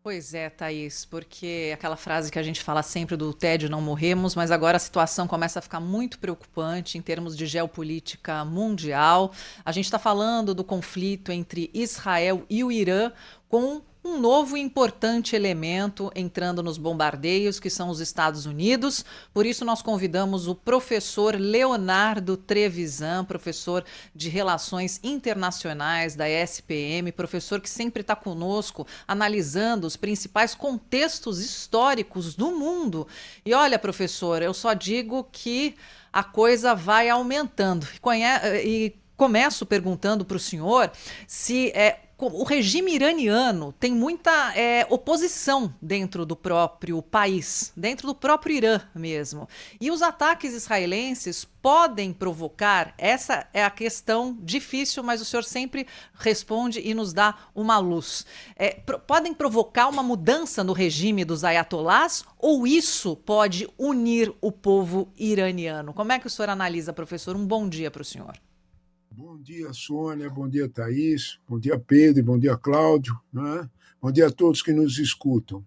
Pois é, Thaís, porque aquela frase que a gente fala sempre do tédio não morremos, mas agora a situação começa a ficar muito preocupante em termos de geopolítica mundial. A gente está falando do conflito entre Israel e o Irã com um novo e importante elemento entrando nos bombardeios, que são os Estados Unidos. Por isso, nós convidamos o professor Leonardo Trevisan, professor de Relações Internacionais da SPM, professor que sempre está conosco analisando os principais contextos históricos do mundo. E olha, professor, eu só digo que a coisa vai aumentando. E começo perguntando para o senhor se o regime iraniano tem muita oposição dentro do próprio país, dentro do próprio Irã mesmo. E os ataques israelenses podem provocar, essa é a questão difícil, mas o senhor sempre responde e nos dá uma luz. Podem provocar uma mudança no regime dos ayatolás ou isso pode unir o povo iraniano? Como é que o senhor analisa, professor? Um bom dia para o senhor. Bom dia, Sônia, bom dia, Thaís, bom dia, Pedro, bom dia, Cláudio, né? Bom dia a todos que nos escutam.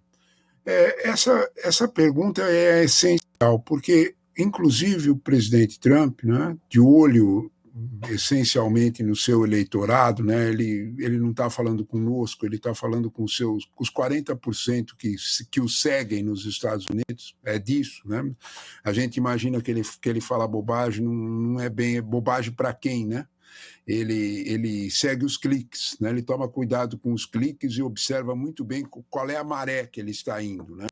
Essa pergunta é essencial, porque, inclusive, o presidente Trump, né, de olho essencialmente no seu eleitorado, né, ele não está falando conosco, ele está falando com os 40% que o seguem nos Estados Unidos, é disso. Né? A gente imagina que ele fala bobagem, não é bem bobagem para quem, né? Ele segue os cliques, né? Ele toma cuidado com os cliques e observa muito bem qual é a maré que ele está indo. Né?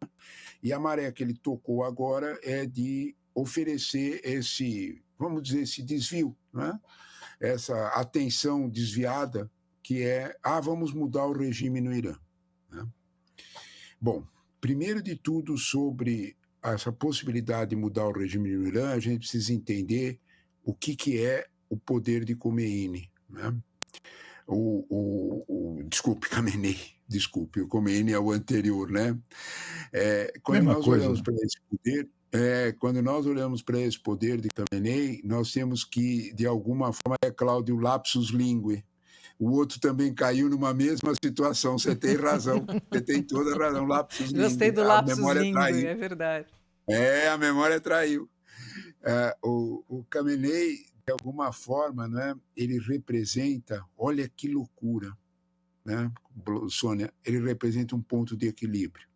E a maré que ele tocou agora é de oferecer vamos dizer, esse desvio, né? Essa atenção desviada que vamos mudar o regime no Irã. Né? Bom, primeiro de tudo, sobre essa possibilidade de mudar o regime no Irã, a gente precisa entender o que é o poder de Khomeini. Né? Desculpe, Khamenei, desculpe, o Khomeini é o anterior, né? Quando Mesma nós coisa, olhamos né? para esse poder, quando nós olhamos para esse poder de Khamenei, nós temos que, de alguma forma, Cláudio, lapsus linguae. O outro também caiu numa mesma situação. Você tem razão, você tem toda a razão, lapsus Gostei linguae. do A lapsus memória linguae, traiu. é verdade. A memória traiu. O Khamenei, de alguma forma, né, ele representa, olha que loucura, né, Sônia, ele representa um ponto de equilíbrio.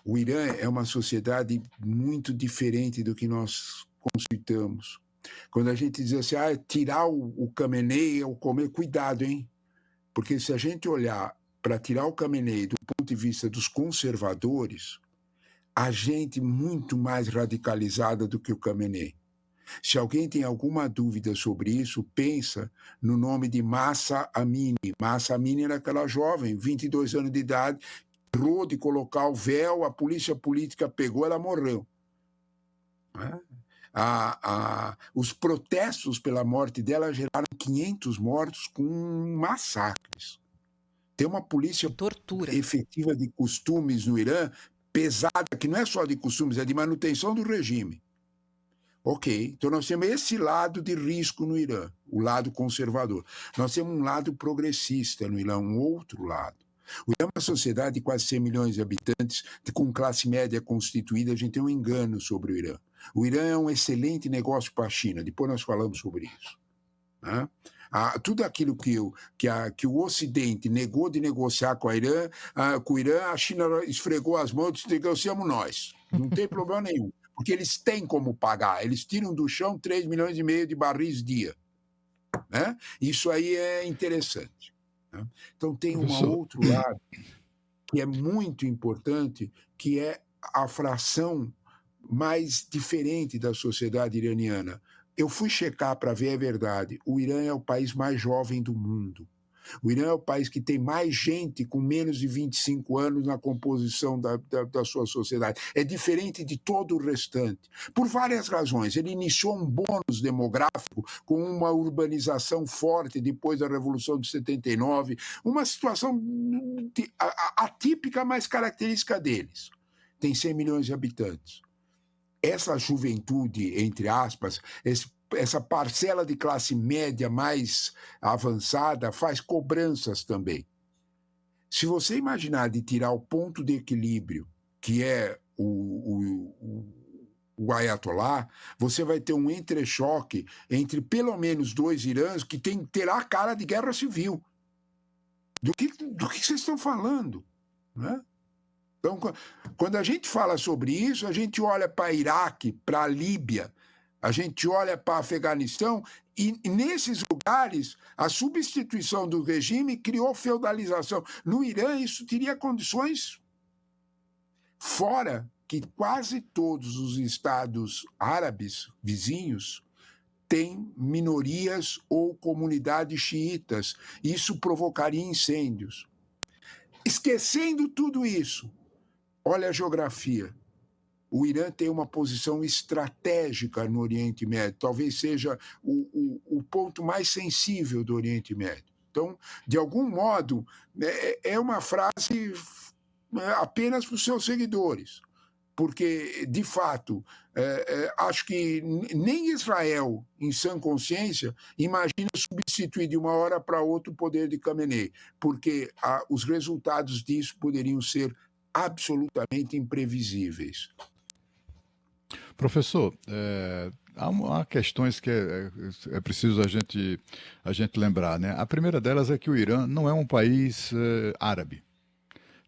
O Irã é uma sociedade muito diferente do que nós conceitamos. Quando a gente diz assim, tirar o Khamenei ou comer, cuidado, hein? Porque se a gente olhar para tirar o Khamenei do ponto de vista dos conservadores, há gente muito mais radicalizada do que o Khamenei. Se alguém tem alguma dúvida sobre isso, pensa no nome de Mahsa Amini. Mahsa Amini era aquela jovem, 22 anos de idade, errou de colocar o véu, a polícia política pegou, ela morreu. Né? Os protestos pela morte dela geraram 500 mortos com massacres. Tem uma polícia Tortura. efetiva de costumes no Irã, pesada, que não é só de costumes, é de manutenção do regime. Ok, então nós temos esse lado de risco no Irã, o lado conservador. Nós temos um lado progressista no Irã, um outro lado. O Irã é uma sociedade de quase 100 milhões de habitantes, com classe média constituída, a gente tem um engano sobre o Irã. O Irã é um excelente negócio para a China, depois nós falamos sobre isso. Né? Tudo aquilo que o Ocidente negou de negociar com o Irã, a China esfregou as mãos e disse, negociamos nós. Não tem problema nenhum. Porque eles têm como pagar. Eles tiram do chão 3,5 milhões de barris dia. Né? Isso aí é interessante. Né? Então tem um Professor, outro lado que é muito importante, que é a fração mais diferente da sociedade iraniana. Eu fui checar para ver a verdade. O Irã é o país mais jovem do mundo. O Irã é o país que tem mais gente com menos de 25 anos na composição da sua sociedade. É diferente de todo o restante. Por várias razões. Ele iniciou um bônus demográfico com uma urbanização forte depois da Revolução de 79, uma situação atípica, mas característica deles. Tem 100 milhões de habitantes. Essa juventude, entre aspas, essa parcela de classe média mais avançada faz cobranças também. Se você imaginar de tirar o ponto de equilíbrio, que é o Ayatollah, você vai ter um entrechoque entre pelo menos dois Irãs que terá cara de guerra civil. Do que vocês estão falando? Né? Então, quando a gente fala sobre isso, a gente olha para Iraque, para a Líbia, a gente olha para Afeganistão, e nesses lugares a substituição do regime criou feudalização. No Irã, isso teria condições fora que quase todos os estados árabes vizinhos têm minorias ou comunidades xiitas. Isso provocaria incêndios. Esquecendo tudo isso, olha a geografia. O Irã tem uma posição estratégica no Oriente Médio, talvez seja o ponto mais sensível do Oriente Médio. Então, de algum modo, é uma frase apenas para os seus seguidores, porque, de fato, acho que nem Israel, em sã consciência, imagina substituir de uma hora para outra o poder de Khamenei, porque os resultados disso poderiam ser absolutamente imprevisíveis. Professor, há questões que é preciso a gente lembrar, né? A primeira delas é que o Irã não é um país árabe.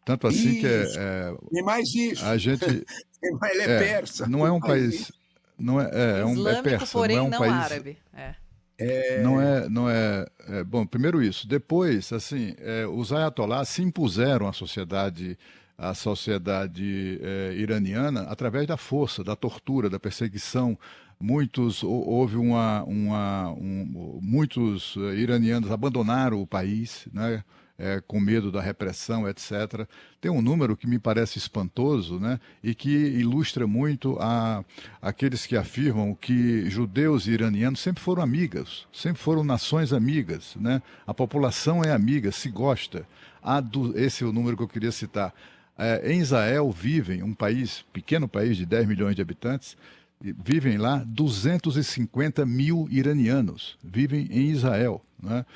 Tanto assim isso, que tem mais isso. A gente ele é persa. Não é um país, islâmico, persa, porém não é um país árabe. Bom, primeiro isso. Depois, assim, os ayatollahs se impuseram à sociedade iraniana através da força, da tortura, da perseguição. Muitos iranianos abandonaram o país, né? Com medo da repressão, etc. Tem um número que me parece espantoso, né, e que ilustra muito aqueles que afirmam que judeus e iranianos sempre foram amigas, sempre foram nações amigas, né? A população é amiga, se gosta. Esse é o número que eu queria citar. Em Israel vivem, um pequeno país de 10 milhões de habitantes, vivem lá 250 mil iranianos, vivem em Israel, né?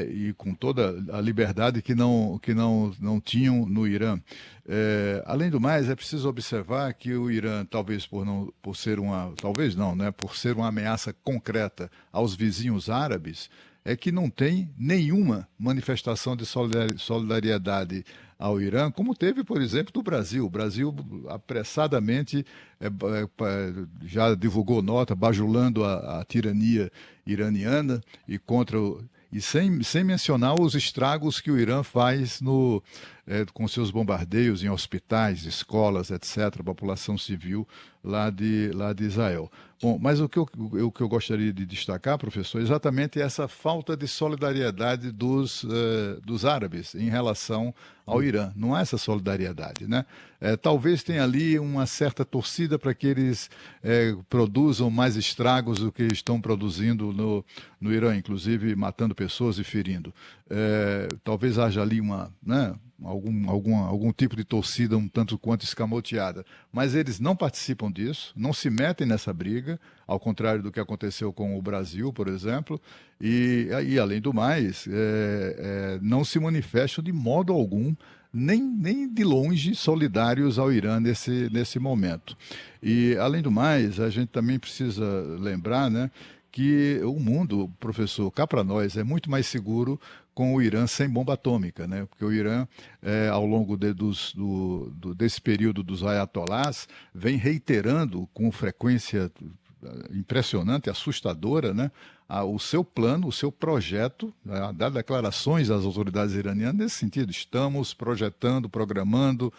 E com toda a liberdade que não tinham no Irã. Além do mais, é preciso observar que o Irã, talvez por ser uma ameaça concreta aos vizinhos árabes, é que não tem nenhuma manifestação de solidariedade ao Irã, como teve, por exemplo, do Brasil. O Brasil apressadamente já divulgou nota bajulando a tirania iraniana e sem mencionar os estragos que o Irã faz com seus bombardeios em hospitais, escolas, etc., população civil lá de Israel. Bom, mas o que eu gostaria de destacar, professor, é exatamente essa falta de solidariedade dos árabes em relação ao Irã. Não há essa solidariedade, né? Talvez tenha ali uma certa torcida para que eles produzam mais estragos do que estão produzindo no Irã, inclusive matando pessoas e ferindo. Talvez haja ali algum tipo de torcida um tanto quanto escamoteada, mas eles não participam disso, não se metem nessa briga, ao contrário do que aconteceu com o Brasil, por exemplo, e além do mais, não se manifestam de modo algum, nem de longe, solidários ao Irã nesse momento. E, além do mais, a gente também precisa lembrar, né, que o mundo, professor, cá para nós, é muito mais seguro com o Irã sem bomba atômica, né? Porque o Irã, ao longo desse período dos ayatollahs, vem reiterando com frequência impressionante, assustadora, né? O seu plano, o seu projeto, dar declarações às autoridades iranianas nesse sentido. Estamos projetando, programando,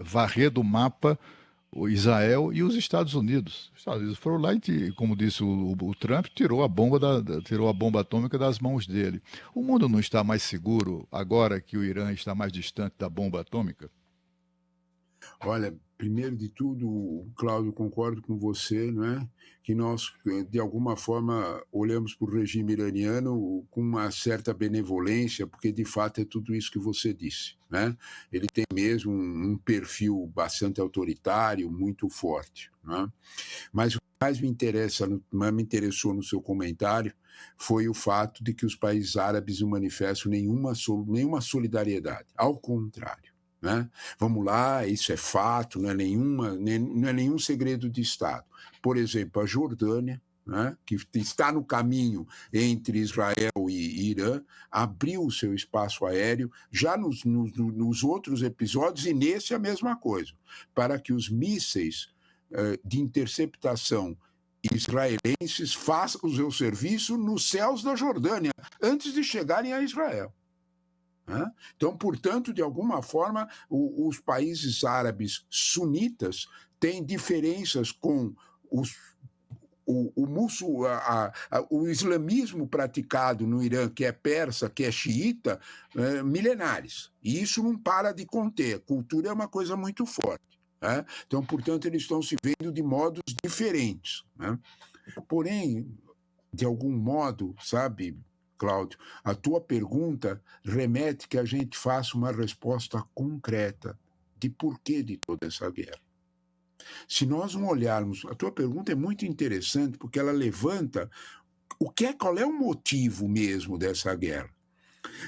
varrer do mapa o Israel e os Estados Unidos. Os Estados Unidos foram lá e, como disse o Trump, tirou a bomba atômica das mãos dele. O mundo não está mais seguro agora que o Irã está mais distante da bomba atômica? Olha, primeiro de tudo, Cláudio, concordo com você, não é? Que nós, de alguma forma, olhamos para o regime iraniano com uma certa benevolência, porque, de fato, é tudo isso que você disse, né? Ele tem mesmo um perfil bastante autoritário, muito forte, não é? Mas o mais me interessou no seu comentário foi o fato de que os países árabes não manifestam nenhuma solidariedade. Ao contrário. Né? Vamos lá, isso é fato, não é nenhum segredo de Estado. Por exemplo, a Jordânia, né, que está no caminho entre Israel e Irã, abriu o seu espaço aéreo, já nos outros episódios, e nesse a mesma coisa, para que os mísseis de interceptação israelenses façam o seu serviço nos céus da Jordânia, antes de chegarem a Israel. Então, portanto, de alguma forma, os países árabes sunitas têm diferenças com o islamismo praticado no Irã, que é persa, que é xiita, milenares. E isso não para de conter. Cultura é uma coisa muito forte. Então, portanto, eles estão se vendo de modos diferentes. Porém, de algum modo, sabe, Cláudio, a tua pergunta remete que a gente faça uma resposta concreta de porquê de toda essa guerra. Se nós não olharmos, a tua pergunta é muito interessante porque ela levanta qual é o motivo mesmo dessa guerra.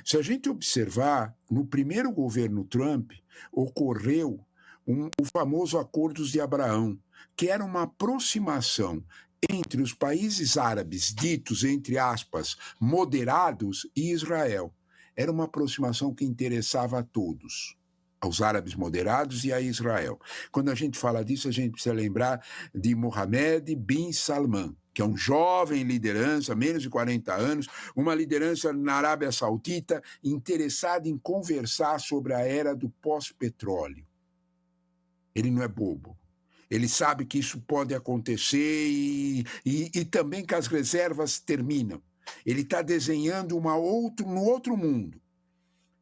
Se a gente observar, no primeiro governo Trump, ocorreu o famoso Acordos de Abraão, que era uma aproximação entre os países árabes, ditos, entre aspas, moderados, e Israel. Era uma aproximação que interessava a todos, aos árabes moderados e a Israel. Quando a gente fala disso, a gente precisa lembrar de Mohammed bin Salman, que é um jovem liderança, menos de 40 anos, uma liderança na Arábia Saudita, interessada em conversar sobre a era do pós-petróleo. Ele não é bobo. Ele sabe que isso pode acontecer e também que as reservas terminam. Ele está desenhando no outro mundo.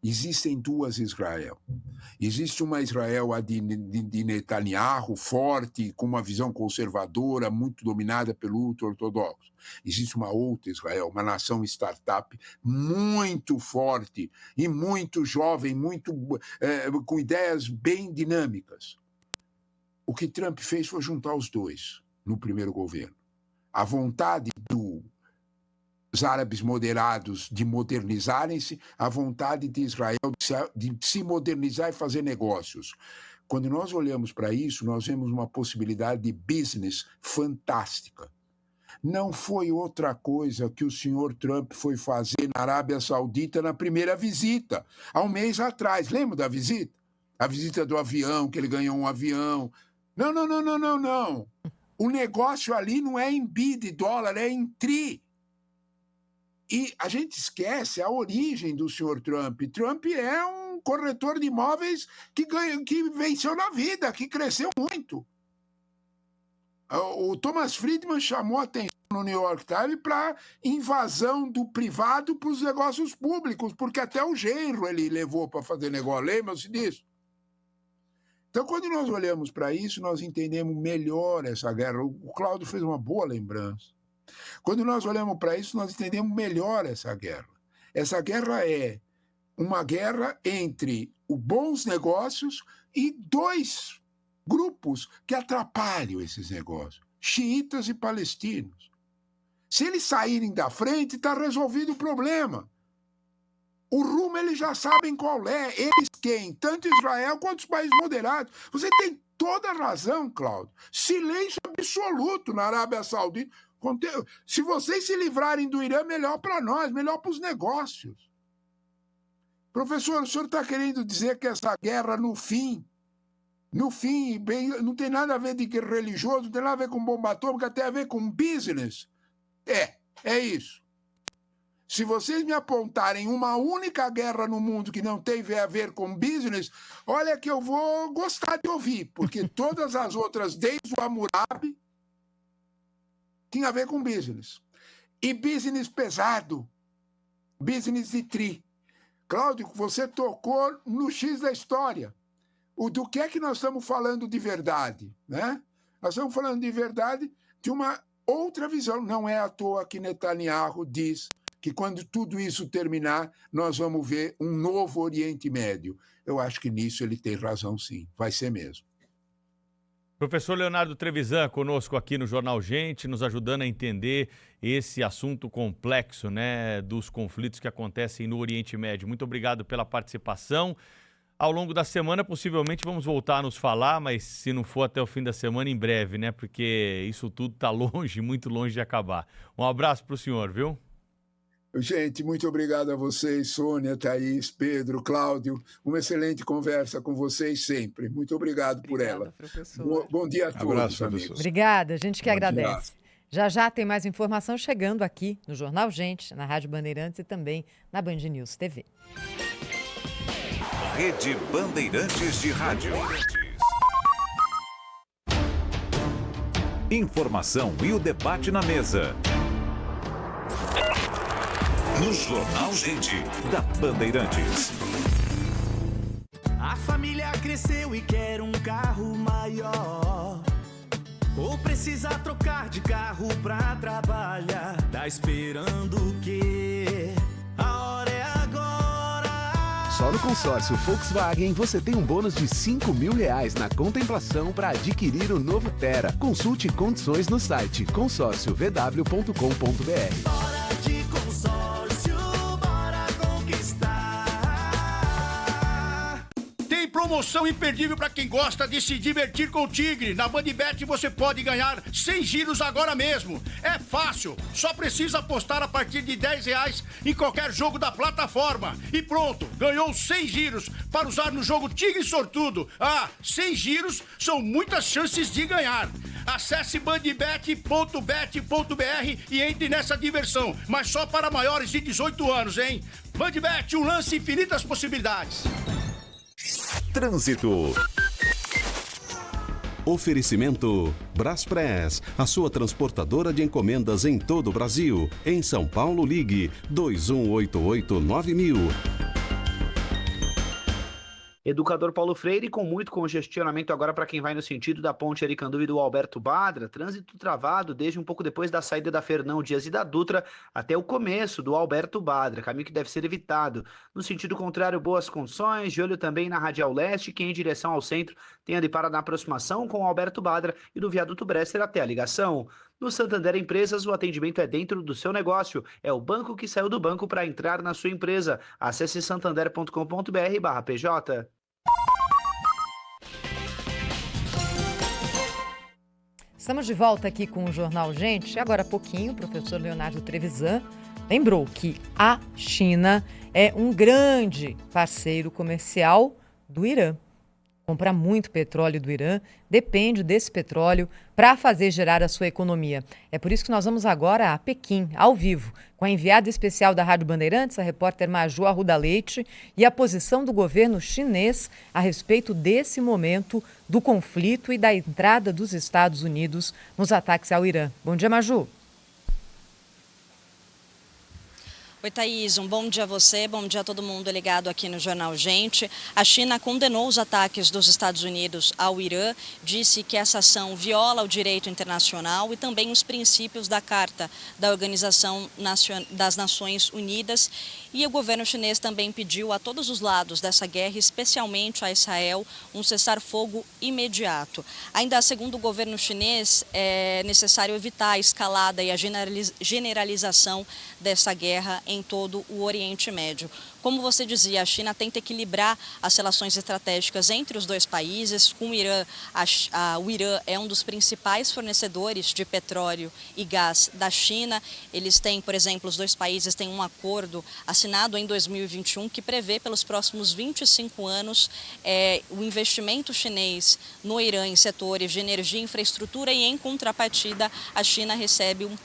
Existem duas Israel. Existe uma Israel de Netanyahu, forte, com uma visão conservadora, muito dominada pelo ultra-ortodoxo. Existe uma outra Israel, uma nação startup muito forte e muito jovem, com ideias bem dinâmicas. O que Trump fez foi juntar os dois no primeiro governo. A vontade dos árabes moderados de modernizarem-se, a vontade de Israel de se modernizar e fazer negócios. Quando nós olhamos para isso, nós vemos uma possibilidade de business fantástica. Não foi outra coisa que o senhor Trump foi fazer na Arábia Saudita na primeira visita, há um mês atrás. Lembra da visita? A visita do avião, que ele ganhou um avião. Não. O negócio ali não é em bi de dólar, é em tri. E a gente esquece a origem do senhor Trump. Trump é um corretor de imóveis que venceu na vida, que cresceu muito. O Thomas Friedman chamou a atenção no New York Times para invasão do privado para os negócios públicos, porque até o genro ele levou para fazer negócio. Lembra-se disso? Então, quando nós olhamos para isso, nós entendemos melhor essa guerra. O Cláudio fez uma boa lembrança. Quando nós olhamos para isso, nós entendemos melhor essa guerra. Essa guerra é uma guerra entre os bons negócios e dois grupos que atrapalham esses negócios, xiitas e palestinos. Se eles saírem da frente, está resolvido o problema. O rumo eles já sabem qual é. Eles quem? Tanto Israel quanto os países moderados. Você tem toda a razão, Cláudio. Silêncio absoluto na Arábia Saudita. Se vocês se livrarem do Irã, melhor para nós, melhor para os negócios. Professor, o senhor está querendo dizer que essa guerra, no fim, não tem nada a ver de religioso, não tem nada a ver com bomba atômica, tem a ver com business? É isso. Se vocês me apontarem uma única guerra no mundo que não tem a ver com business, olha que eu vou gostar de ouvir, porque todas as outras, desde o Hammurabi, tinha a ver com business. E business pesado, business de tri. Cláudio, você tocou no X da história. Do que é que nós estamos falando de verdade? Né? Nós estamos falando de verdade de uma outra visão. Não é à toa que Netanyahu diz que quando tudo isso terminar, nós vamos ver um novo Oriente Médio. Eu acho que nisso ele tem razão, sim. Vai ser mesmo. Professor Leonardo Trevisan conosco aqui no Jornal Gente, nos ajudando a entender esse assunto complexo, né, dos conflitos que acontecem no Oriente Médio. Muito obrigado pela participação. Ao longo da semana, possivelmente, vamos voltar a nos falar, mas se não for até o fim da semana, em breve, né? Porque isso tudo está longe, muito longe de acabar. Um abraço para o senhor, viu? Gente, muito obrigado a vocês, Sônia, Thaís, Pedro, Cláudio. Uma excelente conversa com vocês sempre. Muito obrigado por ela. Professor. Bom dia a todos, Abraço, amigos. professor. Obrigada, a gente que Bom agradece. Já já tem mais informação chegando aqui no Jornal Gente, na Rádio Bandeirantes e também na Band News TV. Rede Bandeirantes de Rádio. Informação e o debate na mesa. No Jornal Gente, da Bandeirantes. A família cresceu e quer um carro maior. Ou precisa trocar de carro pra trabalhar. Tá esperando o quê? A hora é agora. Só no consórcio Volkswagen você tem um bônus de R$5.000 na contemplação para adquirir o novo Tera. Consulte condições no site consórciovw.com.br. Bora de consórcio, bora conquistar. Tem promoção imperdível para quem gosta de se divertir com o Tigre. Na BandBet você pode ganhar 100 giros agora mesmo. É fácil, só precisa apostar a partir de R$10 em qualquer jogo da plataforma. E pronto, ganhou 100 giros para usar no jogo Tigre Sortudo. 100 giros são muitas chances de ganhar. Acesse bandbet.bet.br e entre nessa diversão, mas só para maiores de 18 anos, hein? BandBet, um lance, infinitas possibilidades. Trânsito. Oferecimento Braspress, a sua transportadora de encomendas em todo o Brasil. Em São Paulo, ligue 2188-9000. Educador Paulo Freire, com muito congestionamento agora para quem vai no sentido da Ponte Aricanduva e do Alberto Badra. Trânsito travado desde um pouco depois da saída da Fernão Dias e da Dutra até o começo do Alberto Badra, caminho que deve ser evitado. No sentido contrário, boas condições, de olho também na Radial Leste, que em direção ao centro tem ali para na aproximação com o Alberto Badra e do Viaduto Bresser até a ligação. No Santander Empresas, o atendimento é dentro do seu negócio. É o banco que saiu do banco para entrar na sua empresa. Acesse santander.com.br/PJ. Estamos de volta aqui com o Jornal Gente. Agora há pouquinho, o professor Leonardo Trevisan lembrou que a China é um grande parceiro comercial do Irã. Compra muito petróleo do Irã, depende desse petróleo para fazer gerar a sua economia. É por isso que nós vamos agora a Pequim, ao vivo, com a enviada especial da Rádio Bandeirantes, a repórter Maju Arruda Leite, e a posição do governo chinês a respeito desse momento do conflito e da entrada dos Estados Unidos nos ataques ao Irã. Bom dia, Maju. Oi, Thaís, um bom dia a você, bom dia a todo mundo ligado aqui no Jornal Gente. A China condenou os ataques dos Estados Unidos ao Irã, disse que essa ação viola o direito internacional e também os princípios da Carta da Organização das Nações Unidas. E o governo chinês também pediu a todos os lados dessa guerra, especialmente a Israel, um cessar-fogo imediato. Ainda segundo o governo chinês, é necessário evitar a escalada e a generalização dessa guerra em todo o Oriente Médio. Como você dizia, a China tenta equilibrar as relações estratégicas entre os dois países. Com o Irã, o Irã é um dos principais fornecedores de petróleo e gás da China. Eles têm, por exemplo, os dois países têm um acordo assinado em 2021 que prevê pelos próximos 25 anos o investimento chinês no Irã em setores de energia e infraestrutura e, em contrapartida, a China recebe o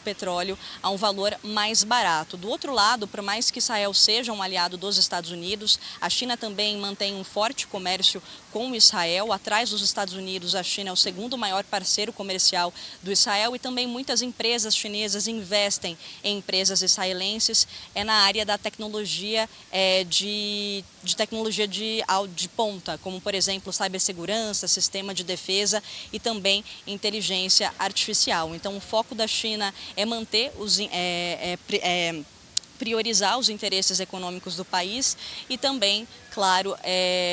petróleo a um valor mais barato. Do outro lado, por mais que Israel seja um aliado dos Estados Unidos, a China também mantém um forte comércio com Israel. Atrás dos Estados Unidos, a China é o segundo maior parceiro comercial do Israel e também muitas empresas chinesas investem em empresas israelenses na área da tecnologia de tecnologia de ponta, como, por exemplo, cibersegurança, sistema de defesa e também inteligência artificial. Então, o foco da China é manter priorizar os interesses econômicos do país e também, claro,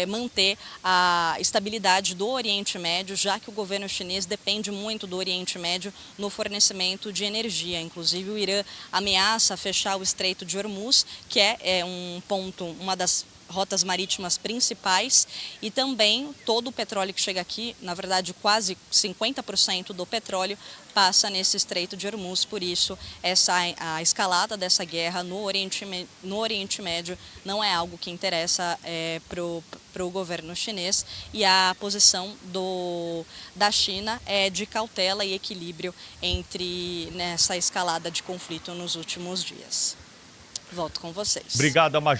manter a estabilidade do Oriente Médio, já que o governo chinês depende muito do Oriente Médio no fornecimento de energia. Inclusive, o Irã ameaça fechar o Estreito de Hormuz, que é um ponto, uma das rotas marítimas principais, e também todo o petróleo que chega aqui, na verdade quase 50% do petróleo passa nesse Estreito de Hormuz. Por isso a escalada dessa guerra no Oriente Médio não é algo que interessa para o governo chinês, e a posição da China é de cautela e equilíbrio nessa escalada de conflito nos últimos dias. Volto com vocês. Obrigado, Major.